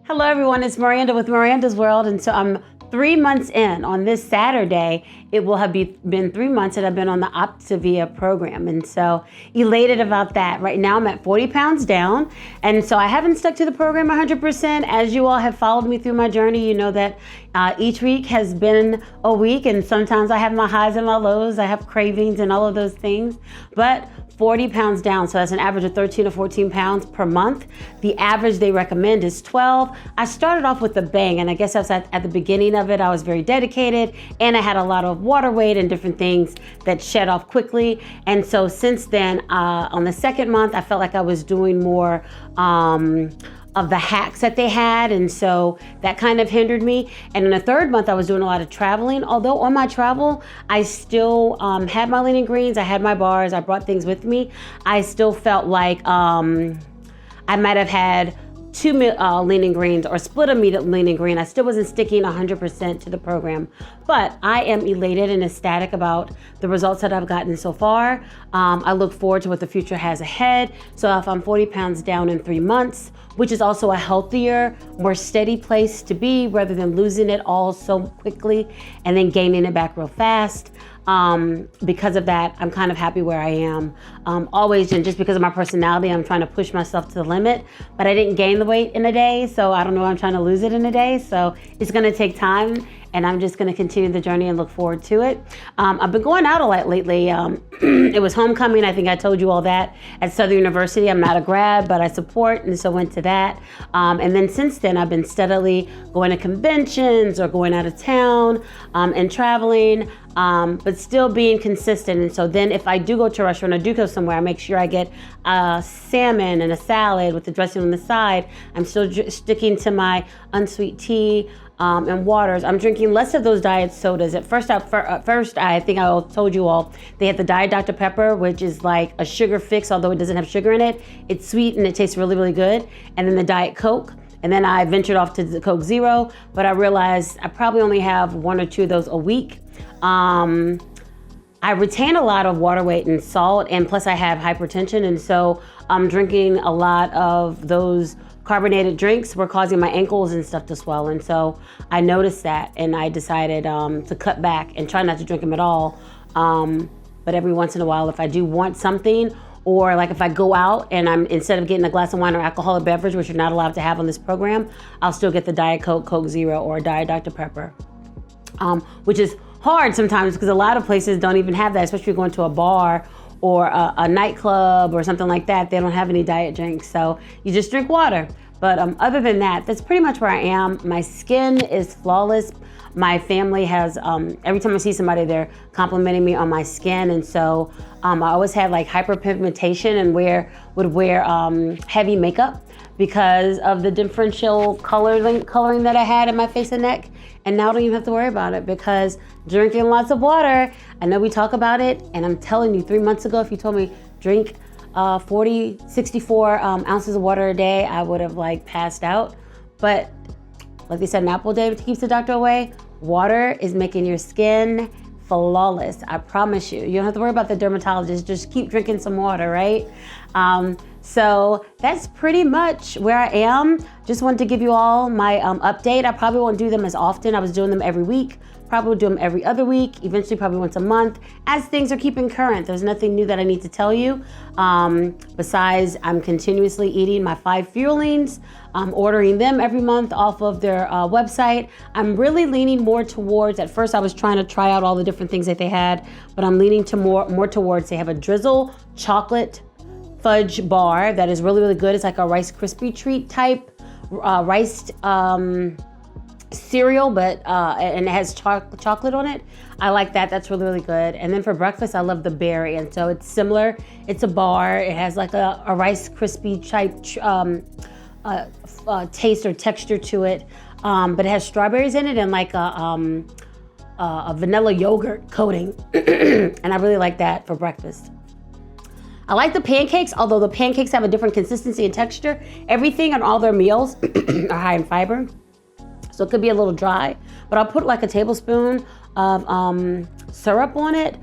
Hello everyone, it's Maranda with Miranda's World, and so I'm 3 months in. On this Saturday, it will have been 3 months that I've been on the Optavia program, and so elated about that. Right now I'm at 40 pounds down, and so I haven't stuck to the program 100%. As you all have followed me through my journey, you know that each week has been a week, and sometimes I have my highs and my lows, I have cravings and all of those things, but 40 pounds down, so that's an average of 13 to 14 pounds per month. The average they recommend is 12. I started off with a bang, and I guess I was at the beginning of it. I was very dedicated, and I had a lot of water weight and different things that shed off quickly. And so since then, on the second month, I felt like I was doing more of the hacks that they had, and so that kind of hindered me. And in the third month, I was doing a lot of traveling. Although on my travel, I still had my lean and greens, I had my bars, I brought things with me. I still felt like I might have had two lean and greens or split a lean and green. I still wasn't sticking 100% to the program, but I am elated and ecstatic about the results that I've gotten so far. I look forward to what the future has ahead. So if I'm 40 pounds down in 3 months, which is also a healthier, more steady place to be rather than losing it all so quickly and then gaining it back real fast. Because of that, I'm kind of happy where I am. Always, and just because of my personality, I'm trying to push myself to the limit, but I didn't gain the weight in a day, so I don't know I'm trying to lose it in a day. So it's gonna take time, and I'm just gonna continue the journey and look forward to it. I've been going out a lot lately. It was homecoming, I think I told you all that, at Southern University. I'm not a grad, but I support, and so went to that. And then since then, I've been steadily going to conventions or going out of town and traveling, but still being consistent. And so then if I do go to a restaurant, I do go somewhere, I make sure I get salmon and a salad with the dressing on the side. I'm still sticking to my unsweet tea and waters. I'm drinking less of those diet sodas. At first, I think I told you all, they had the Diet Dr. Pepper, which is like a sugar fix, although it doesn't have sugar in it. It's sweet and it tastes really, really good. And then the Diet Coke. And then I ventured off to the Coke Zero, but I realized I probably only have 1 or 2 of those a week. I retain a lot of water weight and salt, and plus I have hypertension, and so I'm drinking a lot of those carbonated drinks were causing my ankles and stuff to swell. And so I noticed that, and I decided to cut back and try not to drink them at all. But every once in a while, if I do want something, or like if I go out and instead of getting a glass of wine or alcoholic beverage, which you're not allowed to have on this program, I'll still get the Diet Coke, Coke Zero, or Diet Dr. Pepper, which is hard sometimes because a lot of places don't even have that, especially if you're going to a bar or a nightclub or something like that. They don't have any diet drinks, so you just drink water. But other than that, that's pretty much where I am. My skin is flawless. My family has, every time I see somebody, they're complimenting me on my skin. And so I always had like hyperpigmentation and would wear heavy makeup because of the differential coloring that I had in my face and neck. And now I don't even have to worry about it because drinking lots of water, I know we talk about it, and I'm telling you, 3 months ago, if you told me drink 64 ounces of water a day, I would have like passed out. But like they said, an apple a day keeps the doctor away. Water is making your skin flawless. I promise you. You don't have to worry about the dermatologist. Just keep drinking some water, right? So that's pretty much where I am. Just wanted to give you all my update. I probably won't do them as often. I was doing them every week. Probably will do them every other week, eventually probably once a month, as things are keeping current. There's nothing new that I need to tell you. Besides, I'm continuously eating my 5 Fuelings. I'm ordering them every month off of their website. I'm really leaning more towards, at first I was trying to try out all the different things that they had, but I'm leaning to more towards, they have a drizzle chocolate fudge bar that is really, really good. It's like a Rice Krispie treat type rice cereal, but and it has chocolate on it. I like that. That's really, really good. And then for breakfast, I love the berry, and so it's similar. It's a bar. It has like a Rice Krispie type taste or texture to it, but it has strawberries in it and like a vanilla yogurt coating, and I really like that for breakfast. I like the pancakes, although the pancakes have a different consistency and texture. Everything on all their meals are high in fiber, so it could be a little dry, but I'll put like a tablespoon of syrup on it.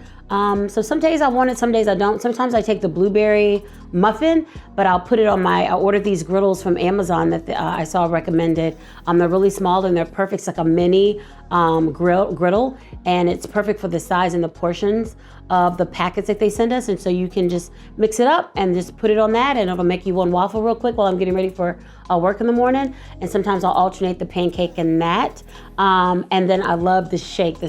So some days I want it, some days I don't. Sometimes I take the blueberry muffin, but I'll put it on I ordered these griddles from Amazon that I saw recommended. They're really small and they're perfect. It's like a mini griddle, and it's perfect for the size and the portions of the packets that they send us. And so you can just mix it up and just put it on that, and it'll make you one waffle real quick while I'm getting ready for work in the morning. And sometimes I'll alternate the pancake and that. And then I love the shake, the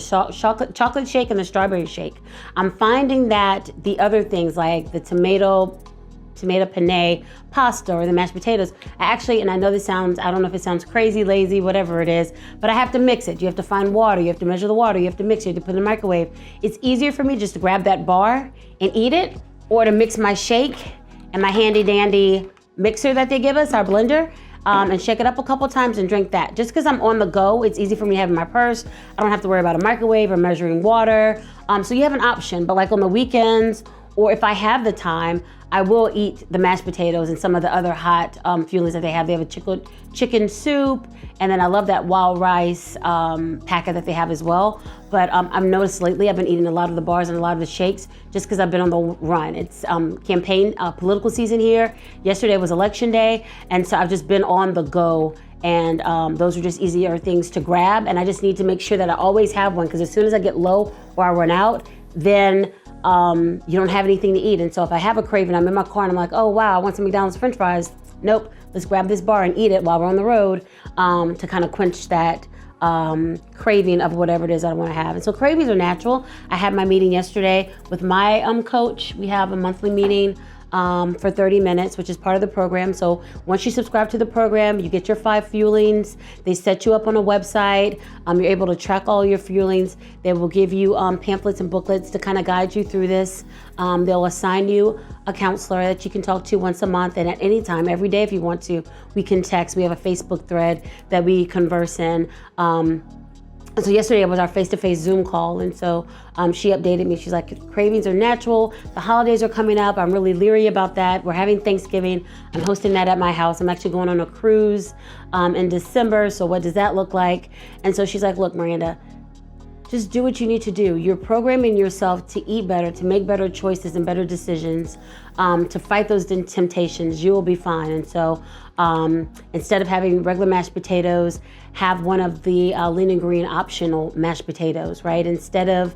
chocolate shake and the strawberry shake. I'm finding that the other things like the tomato penne pasta or the mashed potatoes, and I know this sounds, I don't know if it sounds crazy, lazy, whatever it is, but I have to mix it. You have to find water, you have to measure the water, you have to mix it, you have to put it in the microwave. It's easier for me just to grab that bar and eat it, or to mix my shake and my handy dandy mixer that they give us, our blender, and shake it up a couple times and drink that. Just because I'm on the go, it's easy for me to have in my purse. I don't have to worry about a microwave or measuring water. So you have an option, but like on the weekends, or if I have the time, I will eat the mashed potatoes and some of the other hot fuelings that they have. They have a chicken soup, and then I love that wild rice packet that they have as well. But I've noticed lately I've been eating a lot of the bars and a lot of the shakes just because I've been on the run. It's campaign political season here. Yesterday was election day, and so I've just been on the go. And those are just easier things to grab. And I just need to make sure that I always have one, because as soon as I get low or I run out, then you don't have anything to eat. And so if I have a craving, I'm in my car and I'm like, oh wow, I want some McDonald's French fries. Nope, let's grab this bar and eat it while we're on the road to kind of quench that craving of whatever it is I want to have. And so cravings are natural. I had my meeting yesterday with my coach. We have a monthly meeting for 30 minutes, which is part of the program. So once you subscribe to the program, you get your 5 fuelings. They set you up on a website. You're able to track all your fuelings. They will give you pamphlets and booklets to kind of guide you through this. They'll assign you a counselor that you can talk to once a month, and at any time, every day if you want to. We can text. We have a Facebook thread that we converse in. So yesterday was our face-to-face Zoom call, and so she updated me. She's like, cravings are natural. The holidays are coming up. I'm really leery about that. We're having Thanksgiving. I'm hosting that at my house. I'm actually going on a cruise in December, so what does that look like? And so she's like, look, Miranda, just do what you need to do. You're programming yourself to eat better, to make better choices and better decisions, to fight those temptations. You will be fine. And so instead of having regular mashed potatoes, have one of the lean and green optional mashed potatoes, right? Instead of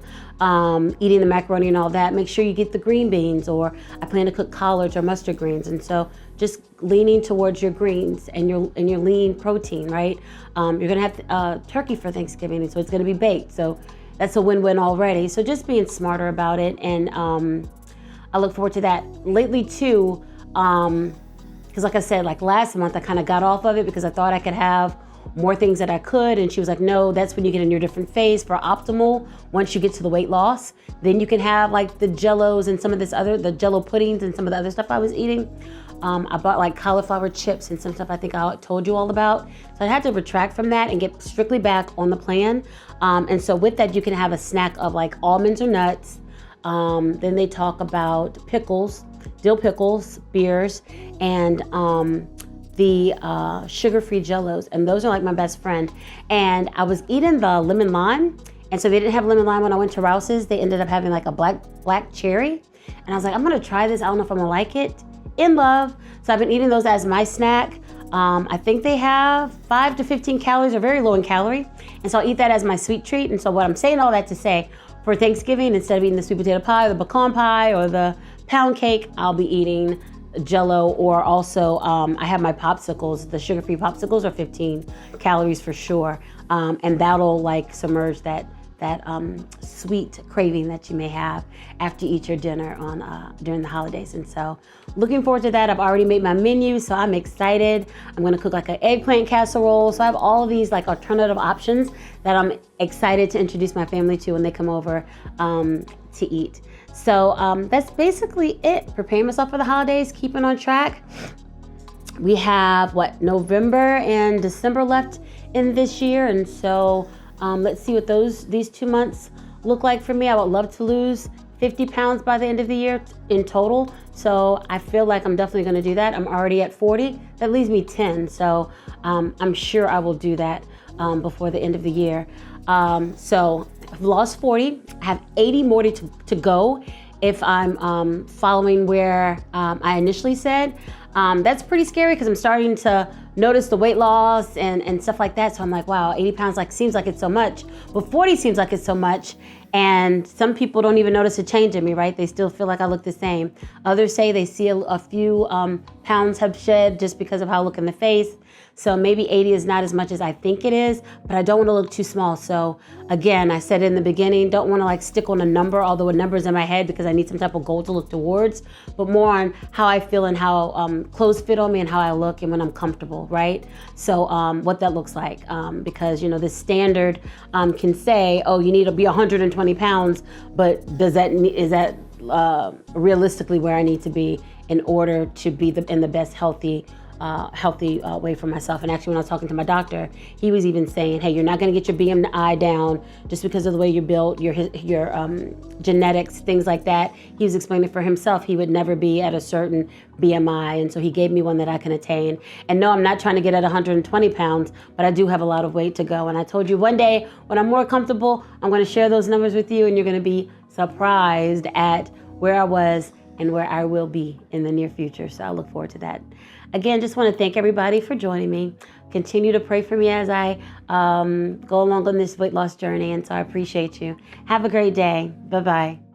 eating the macaroni and all that, make sure you get the green beans, or I plan to cook collards or mustard greens. And so just leaning towards your greens and your lean protein, right? You're gonna have turkey for Thanksgiving, and so it's gonna be baked. So that's a win-win already. So just being smarter about it, and I look forward to that. Lately too, because like I said, like last month, I kind of got off of it because I thought I could have more things that I could, and she was like, no, that's when you get in your different phase for optimal. Once you get to the weight loss, then you can have like the jellos and some of the jello puddings and some of the other stuff I was eating. I bought like cauliflower chips and some stuff I think I told you all about. So I had to retract from that and get strictly back on the plan. And so with that, you can have a snack of like almonds or nuts. Then they talk about pickles, dill pickles, beers, and the sugar-free jellos, and those are like my best friend. And I was eating the lemon lime, and so they didn't have lemon lime when I went to Rouse's. They ended up having like a black cherry, and I was like, I'm gonna try this. I don't know if I'm gonna like it. In love. So I've been eating those as my snack. I think they have 5 to 15 calories, or very low in calorie, and so I'll eat that as my sweet treat. And so what I'm saying all that to say, for Thanksgiving, instead of eating the sweet potato pie, or the pecan pie, or the pound cake, I'll be eating Jello, or also I have my popsicles. The sugar-free popsicles are 15 calories for sure, and that'll like submerge that sweet craving that you may have after you eat your dinner on during the holidays. And so looking forward to that. I've already made my menu, so I'm excited. I'm gonna cook like an eggplant casserole. So I have all of these like alternative options that I'm excited to introduce my family to when they come over to eat. So that's basically it. Preparing myself for the holidays, keeping on track. We have November and December left in this year, and so let's see what these 2 months look like for me. I would love to lose 50 pounds by the end of the year in total. So I feel like I'm definitely gonna do that. I'm already at 40, that leaves me 10. So I'm sure I will do that before the end of the year. So I've lost 40, I have 80 more to go if I'm following where I initially said. That's pretty scary because I'm starting to notice the weight loss and stuff like that. So I'm like, wow, 80 pounds seems like it's so much, but 40 seems like it's so much. And some people don't even notice a change in me, right? They still feel like I look the same. Others say they see a few pounds have shed just because of how I look in the face. So maybe 80 is not as much as I think it is, but I don't want to look too small. So again, I said in the beginning, don't want to stick on a number, although a number is in my head because I need some type of goal to look towards, but more on how I feel and how clothes fit on me and how I look and when I'm comfortable, right? So what that looks like, because the standard can say, oh, you need to be 120 pounds, but is that realistically where I need to be in order to be in the best healthy way for myself? And actually, when I was talking to my doctor, he was even saying, hey, you're not going to get your BMI down just because of the way you're built, your genetics, things like that. He was explaining for himself he would never be at a certain BMI, and so he gave me one that I can attain. And no, I'm not trying to get at 120 pounds, but I do have a lot of weight to go. And I told you one day when I'm more comfortable, I'm going to share those numbers with you, and you're going to be surprised at where I was and where I will be in the near future. So I look forward to that. Again, just want to thank everybody for joining me. Continue to pray for me as I go along on this weight loss journey. And so I appreciate you. Have a great day. Bye-bye.